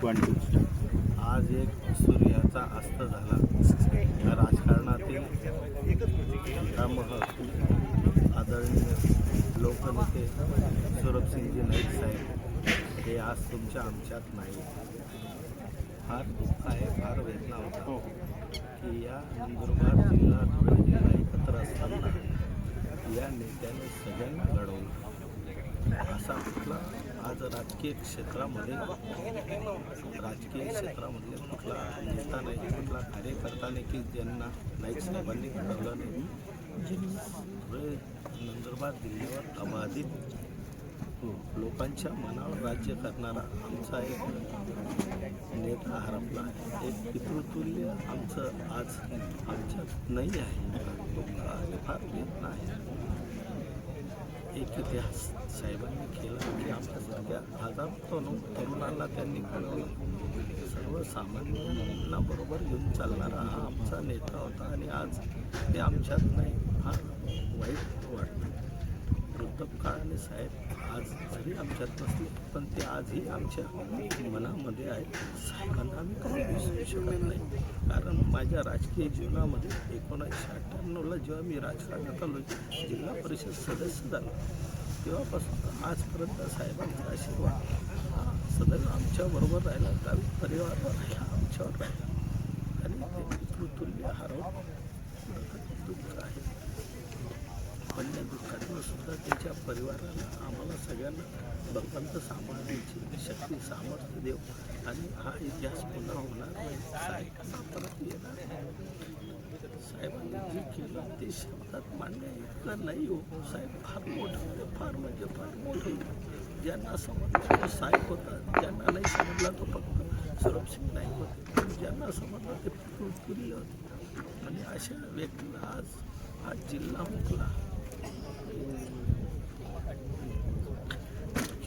आज एक सूर्याचा अस्त झाला. राजकारणातील पितामह आदरणीय लोकनेते सौरभसिंगजी नाईक साहेब हे आज तुमच्या आमच्यात नाही. फार दुःख आहे, फार वेदना होता की या नंदुरबार जिल्हा धुळे जिल्हा एकत्र असताना या नेत्याने सगळ्यांना घडवलं. असा कुठला आज राजकीय क्षेत्रामधले कुठला नेता नाही, कुठला कार्यकर्ता नाही की ज्यांना नाईक साहेबांनी घडवलं नाही. धुळे नंदुरबार जिल्ह्यावर अबाधित लोकांच्या मनावर राज्य करणारा आमचा एक नेता हरपला आहे. एक पितृतुल्य आमचं आज आमच्यात नाही आहे. दुःख आहे, फार वेदना आहे. एक इतिहास साहेबांनी केला की आमच्यासारख्या हजारो तरुणांना त्यांनी घडवलं. सर्वसामान्यांना बरोबर घेऊन चालणारा हा आमचा नेता होता आणि आज ते आमच्यात नाही. फार वाईट वाटतं. वृद्धकाळाने साहेब आज जरी आमच्यात नसले पण ते आजही आमच्या मनामध्ये आहेत. साहेबांना आम्ही कधी विसरू शकत नाही. कारण माझ्या राजकीय जीवनामध्ये 1998ला जेव्हा मी राजकारणात आलो, जिल्हा परिषद सदस्य झालो, तेव्हापासून आजपर्यंत साहेबांचा आशीर्वाद हा सदैव आमच्याबरोबर राहिला. गावी परिवारावर ह्या आमच्यावर राहिला आणि ते पितृतुल्य हरवून दुःख आहे. पण या दुःखातून सुद्धा त्याच्या परिवाराला आम्हाला सगळ्यांना भगवंत सांभाळण्याची शक्ती सामर्थ्य देव आणि हा इतिहास पुन्हा होणार नाही. साहेबांना परत येणार नाही. साहेबांनी जे केलं ते शब्दात मांडणे इतकं नाही हो. साहेब फार मोठं, फार म्हणजे फार मोठे. ज्यांना समजलं तो साहेब होता, ज्यांना नाही समजला तो फक्त सौरभसिंग नाईक होते, ज्यांना समजलं ते पितृतुल्य होते. आणि अशा व्यक्तीला आज हा जिल्हा मुकला.